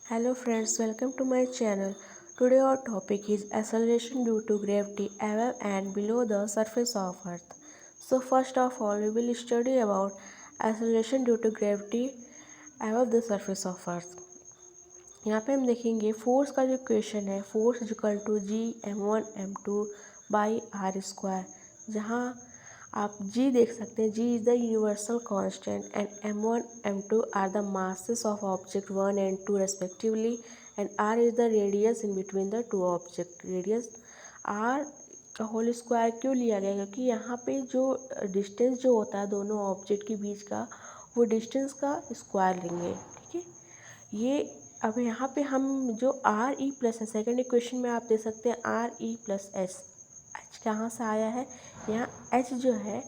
Hello friends, welcome to my channel. Today our topic is acceleration due to gravity above and below the surface of earth. So first of all we will study about acceleration due to gravity above the surface of earth. यहाँ पे हम देखेंगे force का जो equation है, force equal to G m1 m2 by R square, जहाँ आप G देख सकते हैं, G is the universal constant and m1 m2 are the masses of object 1 and 2 respectively and r is the radius in between the two object. Radius r का whole square क्यों लिया गया, क्योंकि यहाँ पे जो डिस्टेंस जो होता है दोनों ऑब्जेक्ट के बीच का, वो डिस्टेंस का स्क्वायर लेंगे। ठीक है, ये अब यहाँ पे हम जो आर ई प्लस है, सेकेंड इक्वेशन में आप देख सकते हैं are E plus H. H कहाँ से आया है, यहाँ एच जो है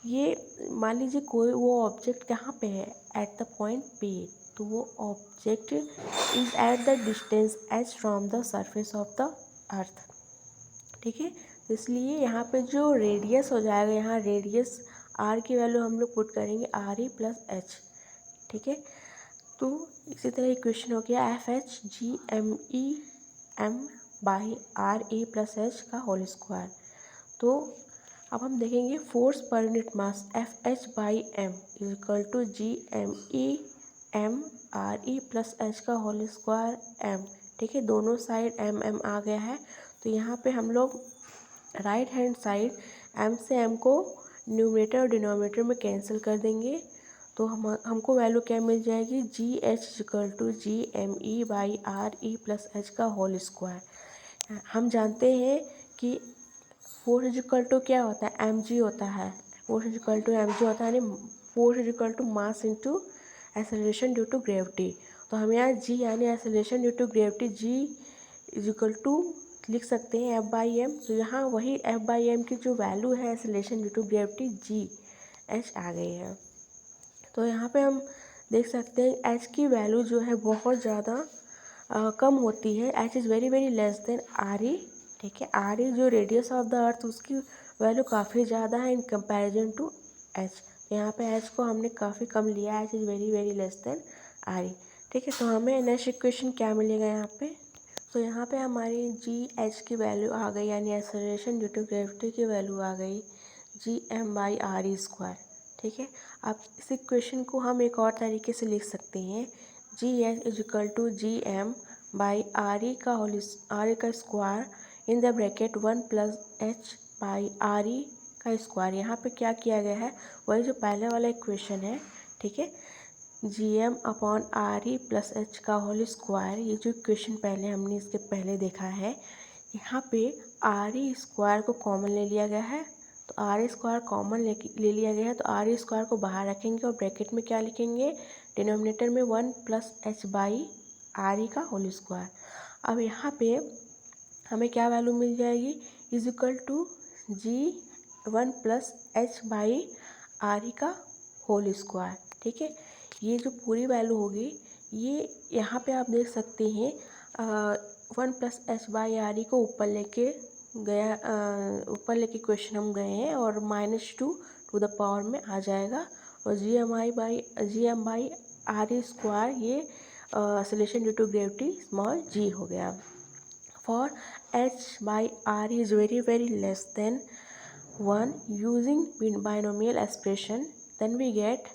ये मान लीजिए कोई वो ऑब्जेक्ट कहाँ पे है, एट द पॉइंट पे, तो वो object is at the distance H from the surface of the earth. ठीक है, तो इसलिए यहाँ पे जो रेडियस हो जाएगा, यहाँ रेडियस आर की वैल्यू हम लोग पुट करेंगे आर ई प्लस एच। ठीक है, तो इसी तरह इक्वेशन हो गया F H G M E M by are E plus H का होल स्क्वायर। तो अब हम देखेंगे force per unit mass F H by M is equal to G M E M R E plus H का whole square M. ठीक है, दोनों side M M आ गया है, तो यहाँ पे हम लोग राइट हैंड साइड एम से एम को न्यूमरेटर और डिनोमिनेटर में कैंसिल कर देंगे, तो हमको वैल्यू क्या मिल जाएगी, G H equal to G M E by are E plus H का होल स्क्वायर। हम जानते हैं कि फोर्स इक्वल टू क्या होता है, एम जी होता है। Force equal to M G होता है, यानी force equal to mass into acceleration due to gravity. तो हम यहाँ जी यानी acceleration due to gravity G is equal to लिख सकते हैं एफ बाई एम। तो यहाँ वही एफ बाई एम की जो वैल्यू है acceleration due to gravity g h आ गई है। तो यहाँ पे हम देख सकते हैं एच की वैल्यू जो है बहुत ज़्यादा कम होती है, H is very very less then R E. ठीक है, आर ई जो रेडियस ऑफ द अर्थ उसकी वैल्यू काफ़ी ज़्यादा है इन कंपैरिजन टू एच। यहाँ पे एच को हमने काफ़ी कम लिया, H is very very less then R E. ठीक है, तो हमें नेक्स्ट इक्वेशन क्या मिलेगा यहाँ पे, तो यहाँ पे हमारी जी एच की वैल्यू आ गई, यानी एक्सेलरेशन ड्यू टू ग्रेविटी की वैल्यू आ गई G M by R E square. ठीक है, अब इस इक्वेशन को हम एक और तरीके से लिख सकते हैं, G H is equal to G M by are E का होल आर ई का square in the bracket 1 plus H by are E का स्क्वायर। यहाँ पे क्या किया गया है, वही जो पहले वाला इक्वेशन है। ठीक है, G M upon R E plus H का होल स्क्वायर, ये जो इक्वेशन पहले हमने इसके पहले देखा है, यहाँ पे आर ई स्क्वायर को कॉमन ले लिया गया है। तो आर ई स्क्वायर कॉमन ले लिया गया है, तो आर ई स्क्वायर को बाहर रखेंगे और ब्रैकेट में क्या लिखेंगे, डिनोमिनेटर में 1 plus H by are E का होल स्क्वायर। अब यहाँ पे हमें क्या वैल्यू मिल जाएगी, is equal to ji 1 plus H by are E का होल स्क्वायर। ठीक है, ये जो पूरी वैल्यू होगी, ये यहाँ पे आप देख सकते हैं 1 plus H by R E को ऊपर लेके गया, ऊपर लेके क्वेश्चन हम गए हैं और -2 टू द पावर में आ जाएगा, और g M by R E square ये acceleration due to gravity small g हो गया। For h by r is very very less than 1 using binomial expression, then we get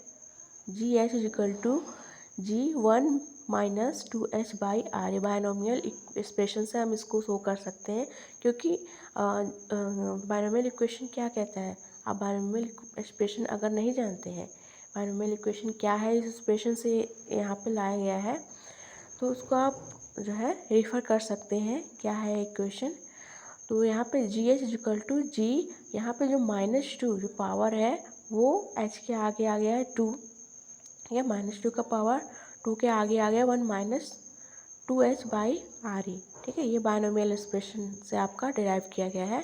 g H is equal to ji 1 minus 2h by r. Binomial expression से हम इसको show कर सकते हैं, क्योंकि binomial equation क्या कहता है, आप बायनोमियल एक्सप्रेशन अगर नहीं जानते हैं बायनोमियल इक्वेशन क्या है, इस एक्सप्रेशन से यहाँ पे लाया गया है, तो उसको आप जो है रेफर कर सकते हैं क्या है इक्वेशन। तो यहाँ पे जी एच इक्वल टू जी, यहाँ पे जो -2 जो पावर है वो एच के आगे आ गया है 2, या -2 का पावर 2 के आगे आ गया 1 minus 2h by R E. ठीक है, ये बायनोमियल एक्सप्रेशन से आपका डिराइव किया गया है।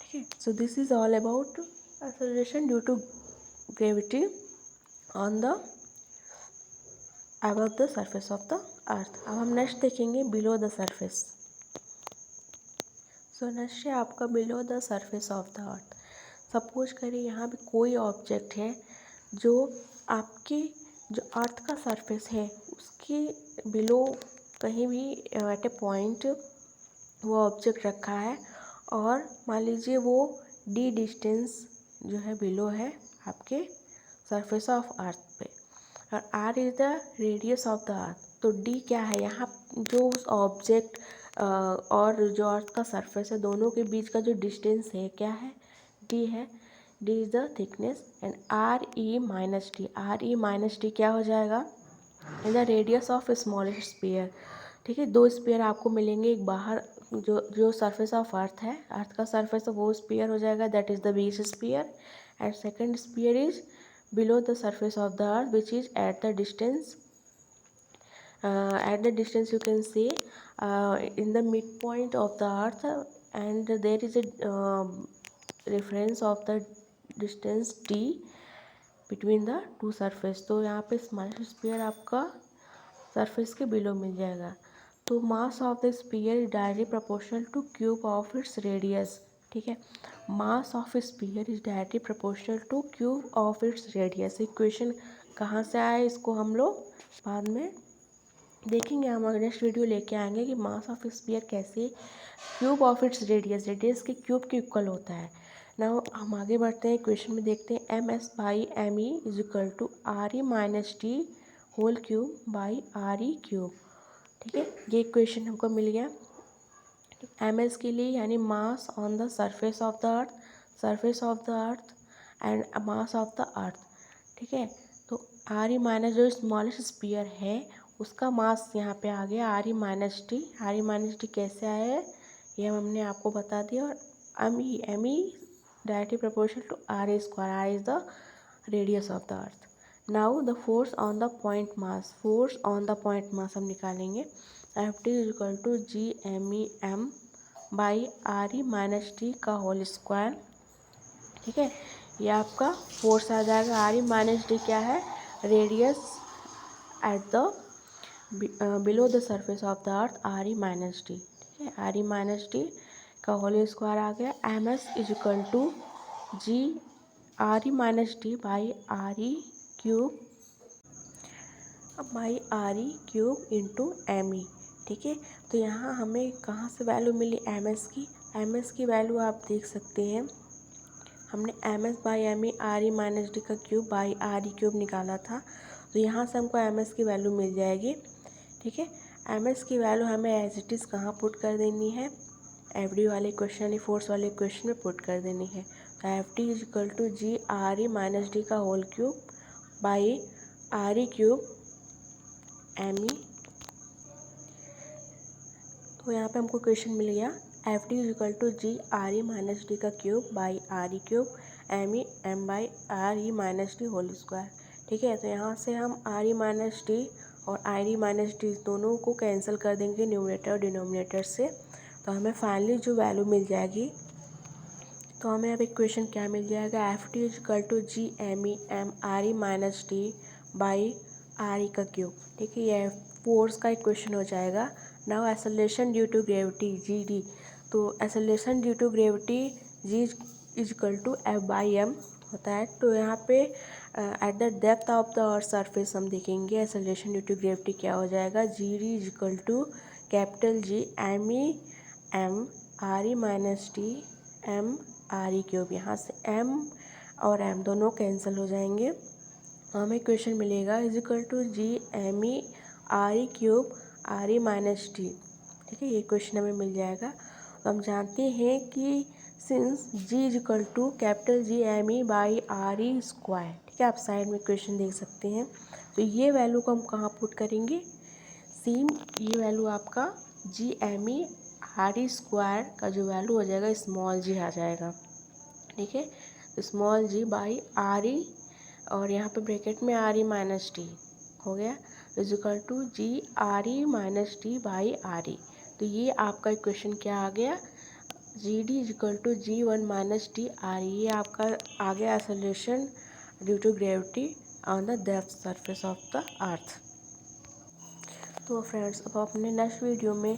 ठीक है, so this is all about acceleration due to gravity on the above the surface of the earth. अब हम नेक्स्ट देखेंगे below the surface. So next है आपका below the surface of the earth. Suppose करिए यहाँ पे कोई ऑब्जेक्ट है जो आपकी जो अर्थ का सरफेस है उसके बिलो कहीं भी एट ए पॉइंट वो ऑब्जेक्ट रखा है और मान लीजिए वो डी डिस्टेंस जो है बिलो है आपके सरफेस ऑफ अर्थ पे, और R is the radius of the earth. तो डी क्या है यहाँ, जो उस ऑब्जेक्ट और जो अर्थ का सरफेस है दोनों के बीच का जो डिस्टेंस है क्या है, डी है। D is the thickness and R E minus D, R E minus D क्या हो जाएगा, in the radius of smallest sphere. ठीक है, दो स्फीयर आपको मिलेंगे, एक बाहर जो सरफेस ऑफ अर्थ है, अर्थ का सरफेस है वो स्फीयर हो जाएगा, that is the base sphere, and second sphere is below the surface of the earth which is at the distance you can see in the midpoint of the earth, and there is a reference of the distance d between the two surface। तो यहाँ पे small sphere आपका surface के below मिल जाएगा। तो मास of the sphere is directly proportional two cube of its radius. ठीक है, mass of sphere is directly proportional two cube of its radius. Equation कहाँ से आया, इसको हम लोग बाद में देखेंगे, हम नेक्स्ट वीडियो लेके आएंगे कि मास ऑफ स्फीयर कैसे cube of its radius, radius के क्यूब के इक्वल होता है। ना हम आगे बढ़ते हैं, क्वेश्चन में देखते हैं M S by M E is equal to R E minus T whole cube by R E cube. ठीक है, ये इक्वेशन हमको मिल गया एम एस के लिए, यानी mass on the surface of the earth, surface of the earth and mass of the earth. ठीक है, तो आर ई माइनस जो स्मॉलेस्ट स्फीयर है उसका मास यहाँ पे आ गया आर ई माइनस टी। आर ई माइनस टी कैसे आया है ये हमने आपको बता दिया, और M E directly proportional to R A square, R is the radius of the earth. Now the force on the point mass, force on the point mass हम निकालेंगे, F T is equal to G M E M by R E minus T का whole square. ठीक है, ये आपका force आ जाएगा। R E minus T क्या है, radius at the below the surface of the earth, R E minus T. ठीक है, आर ई माइनस टी का होल स्क्वायर आ गया। M S is equal to ji R E minus T by R E cube into M E. ठीक है, तो यहाँ हमें कहाँ से वैल्यू मिली एम एस की, एम एस की वैल्यू आप देख सकते हैं, हमने M S by M E R E minus d का cube by R E cube निकाला था, तो यहाँ से हमको एम एस की वैल्यू मिल जाएगी। ठीक है, एम एस की वैल्यू हमें एज इट इज़ कहाँ पुट कर देनी है, एफ डी वाले क्वेश्चन यानी फोर्स वाले क्वेश्चन में पुट कर देनी है। तो f d is equal to ji R E minus d का whole cube by R E cube m ई। तो यहाँ पे हमको क्वेश्चन मिल गया f d is equal to ji R E minus d का cube by R E cube m E M by R E minus d whole square. ठीक है, तो यहाँ से हम आर ई माइनस डी और आर ई माइनस डी दोनों को कैंसिल कर देंगे न्यूमरेटर और डिनोमिनेटर से, तो हमें फाइनली जो वैल्यू मिल जाएगी, तो हमें अब इक्वेशन क्या मिल जाएगा, F T is equal to G M E M R E minus D by are E का क्यूब। ठीक है, ये फोर्स का इक्वेशन हो जाएगा। Now acceleration due to gravity G D, तो acceleration due to gravity G is equal to F by M होता है। तो यहाँ पे at the depth of the earth surface हम देखेंगे एक्सेलरेशन ड्यू टू ग्रेविटी क्या हो जाएगा, जी D is equal to capital G M E M R E minus D M R E cube. यहाँ से एम और एम दोनों कैंसिल हो जाएंगे, हमें इक्वेशन मिलेगा is equal to G M E R E cube R E minus D. ठीक है, ये क्वेश्चन हमें मिल जाएगा। तो हम जानते हैं कि since G is equal to capital G M E by R E square. ठीक है, आप साइड में क्वेश्चन देख सकते हैं। तो ये वैल्यू को हम कहाँ पुट करेंगे, सेम ये वैल्यू आपका G M E R E square का जो वैल्यू हो जाएगा स्मॉल जी आ जाएगा। ठीक है, तो small G by are E और यहाँ पे ब्रैकेट में आर ई माइनस टी हो गया is equal to ji R E minus T by are E. तो ये आपका इक्वेशन क्या आ गया, G D is equal to G one minus T R E. ये आपका आ गया acceleration due to gravity on the depth surface of the earth. तो फ्रेंड्स, अब अपने नेक्स्ट वीडियो में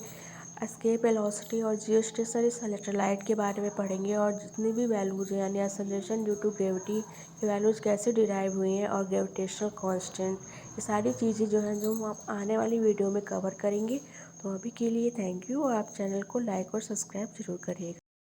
एस्केप वेलोसिटी और जियोस्टेशनरी सैटेलाइट के बारे में पढ़ेंगे और जितनी भी वैल्यूज़ हैं यानी एक्सेलरेशन ड्यू टू ग्रेविटी ये वैल्यूज़ कैसे डिराइव हुई हैं और ग्रेविटेशनल कांस्टेंट ये सारी चीज़ें जो हैं जो हम आने वाली वीडियो में कवर करेंगे। तो अभी के लिए थैंक यू और आप चैनल को लाइक और सब्सक्राइब ज़रूर करिएगा।